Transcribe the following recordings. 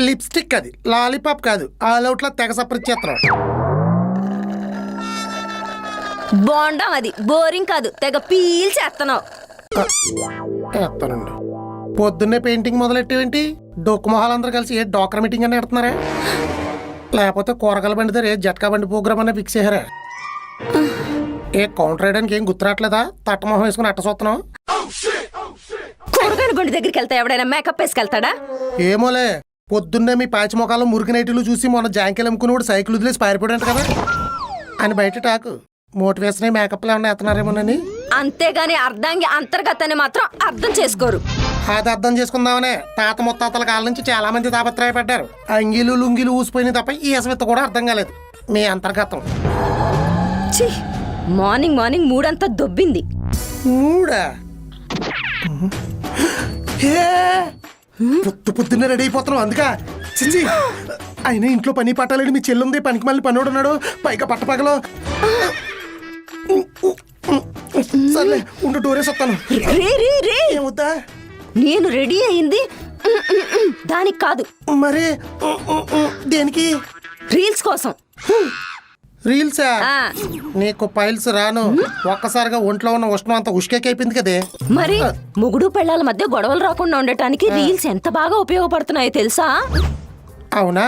Lipstick అది, lollipop కాదు. All out లో తెగ సపరిచేస్తున్నాం. బాగుండం అది, బోరింగ్ కాదు, తెగ పీల్ చేస్తున్నావు. చేస్తానండి. పొద్దున్నే పెయింటింగ్ మొదలెట్టేవేంటి? డొక్కు మొహాలందరూ కలిసి ఏ డోక్రా మీటింగ్ అని పెడుతున్నారా? లేకపోతే కూరగాయల బండి దగ్గర ఏ జట్కా బండి ప్రోగ్రామ్ అనే ఫిక్స్ చేశారా? ఏ కౌంటర్ వేయడానికి ఏం గుర్తురాట్లేదా? తట్టమొహం వేసుకుని అట్ట చూస్తున్నావు. కూరగాయల బండి దగ్గరికి వెళ్తా ఎవడైనా మేకప్ వేసుకెళ్తాడా? ఏమోలే, పొద్దున్నే మీ పాచి మొఖాలు మురికి నైట్లు చూసి మొన్న జాంకెలు అమ్ముకుని సైకిల్ వదిలేసి పారిపోయాడు కదా అని బయట టాకు. మోటివేషన్ మేకప్లు ఏమన్నా ఎత్తనారేమోనని. అంతేగాని అర్ధాంగి అంతర్గతాన్ని మాత్రం అర్థం చేసుకోరు. అది అర్థం చేసుకుందామనే తాత ముత్తాతల కాలం నుంచి చాలా మంది తాపత్రయపడ్డారు. అంగీలు లుంగీలు ఊసిపోయినాయి తప్ప ఈ అసమెత్త కూడా అర్థం కాలేదు మీ అంతర్గతం. Morning morning మూడంతా దొబ్బింది. మూడా? పొద్దున్నే రెడీ అయిపోతున్నావు అందుకా? చిచ్చి, అయినా ఇంట్లో పని పట్టాలని మీ చెల్లుంది, పనికి మళ్ళీ పనోడు ఉన్నాడు, పైగా పట్టపగలో. సర్లే ఉండు, డోరేసి వస్తాను. ఏమవుతా? నేను రెడీ అయింది దానికి కాదు. మరి దేనికి? రీల్స్ కోసం. రీల్సా? నీకు పైల్స్ రాను. ఒక్కసారిగా ఒంట్లో ఉన్న ఉష్ణం అంతా ఉష్కేకైపోయింది కదే. మరి మొగుడు పెళ్ళాల మధ్య గొడవలు రాకుండా ఉండటానికి రీల్స్ ఎంత బాగా ఉపయోగపడుతున్నాయో తెలుసా? అవునా?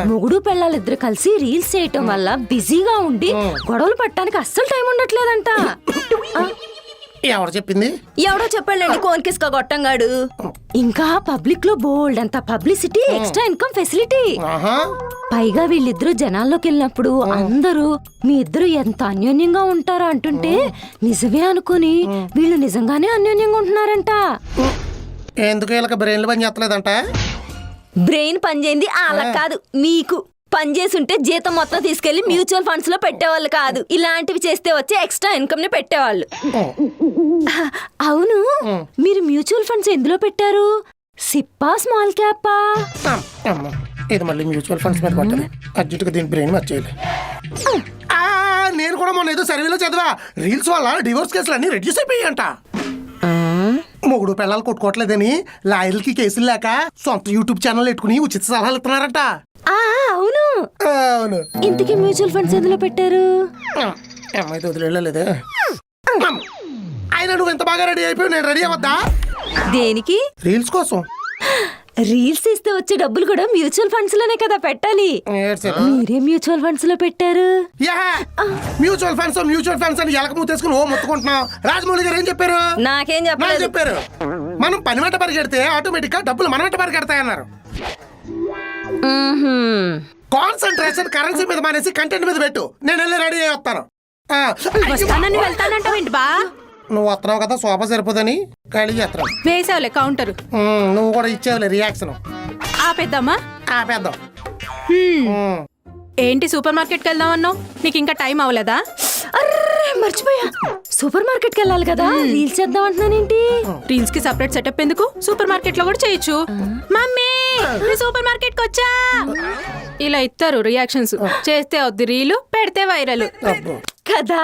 మొగుడు పెళ్ళాలిద్దరు కలిసి రీల్స్ చేయటం వల్ల బిజీగా ఉండి గొడవలు పట్టడానికి అస్సలు టైం ఉండట్లేదంట. ఎవరు చెప్పింది? ఎవడో చెప్పాడండి, కోన్కిస్కా గొట్టంగాడు. ఇంకా పబ్లిక్ లో బోల్డ్ అంత పబ్లిసిటీ, ఎక్స్ట్రా ఇన్కమ్ ఫెసిలిటీ. పైగా వీళ్ళిద్దరూ జనాల్లోకి వెళ్ళినప్పుడు అందరూ మీ ఇద్దరు ఎంత అన్యోన్యంగా ఉంటారో అంటుంటే నిజమే అనుకుని వీళ్ళు నిజంగానే అన్యోన్యంగా ఉంటున్నారంట. ఎందుకు వీళ్ళకి బ్రెయిన్లు పని చేస్తలేదంట? బ్రెయిన్ పనిచేయింది అలా కాదు, మీకు పనిచేస్తుంటే జీతం మొత్తం తీసుకెళ్లి మ్యూచువల్ ఫండ్స్ లో పెట్టేవాళ్ళు కాదు. ఇలాంటివి చేస్తే వచ్చే ఎక్స్ట్రా ఇన్కమ్ ని పెట్టేవాళ్ళు. అవును, మీరు మ్యూచువల్ ఫండ్స్ ఎందులో పెట్టారు? సిప్పా, స్మాల్ క్యాపా? ఇది మళ్ళీ మ్యూచువల్ ఫండ్స్ మీద పట్టాలి. అర్జెంటుగా దీని బ్రెయిన్ వచ్చేయాలి. నేను కూడా మొన్న ఏదో సర్వేలో చదివా, రీల్స్ వల్ల డివోర్స్ కేసులు అన్ని రెడ్యూస్ అయిపోయాయంట. మొగుడు పిల్లలు కొట్టుకోవట్లేదని లాయర్లకి కేసులు లేక సొంత యూట్యూబ్ ఛానల్ పెట్టుకుని ఉచిత సలహాలు ఇస్తున్నారంట. అవును అవును. ఇంతకీ మ్యూచువల్ ఫండ్స్ ఎందులో పెట్టారు? అమ్మాయి వదిలేదే. అయినా నువ్వు ఎంత బాగా రెడీ అయిపోయి నేను రెడీ అవద్దా? దేనికి? రీల్స్ కోసం. రీల్స్ ఇస్తే వచ్చే డబ్బులు కూడా మ్యూచువల్ ఫండ్స్ లోనే కదా పెట్టాలి. మీరే మ్యూచువల్ ఫండ్స్ లో పెట్టారు. మ్యూచువల్ ఫండ్స్ అని ఎలక మూతేసుకుని ఓ మొత్తుకుంటున్నావు. రాజమౌళి గారు ఏం చెప్పారు? నాకేం చెప్పారు? మనం పని వెంట పరిగెడితే ఆటోమేటిక్ గా డబ్బులు మన వెంట పరిగెడతాయన్నారు. కాన్సంట్రేషన్ కరెన్సీ మీద మానేసి కంటెంట్ మీద పెట్టు. నేను వెళ్ళి రెడీ అయ్యి వస్తాను. వెళ్తానంటావేంటి బా? నువ్వు వస్తున్నావు కదా, సోఫా సరిపోదని ఖాళీ చేస్తాను. వేసావులే కౌంటర్. నువ్వు కూడా ఇచ్చావులే రియాక్షన్. ఆపేద్దామా? ఆపేద్దాం. ఏంటి సూపర్ మార్కెట్కి వెళ్దాం అన్నావు? నీకు ఇంకా టైం అవ్వలేదా? మర్చిపోయా, సూపర్ మార్కెట్ కి వెళ్ళాలి కదా. రీల్స్ చేద్దాం అంటున్నానేంటి? రీల్స్ కి సెపరేట్ సెటప్ ఎందుకు? సూపర్ మార్కెట్ లో కూడా చేయొచ్చు. మమ్మీ సూపర్ మార్కెట్ కి వచ్చా, ఇలా ఇస్తారు రియాక్షన్స్. చేస్తే అవుద్ది రీలు, పెడితే వైరల్ కదా.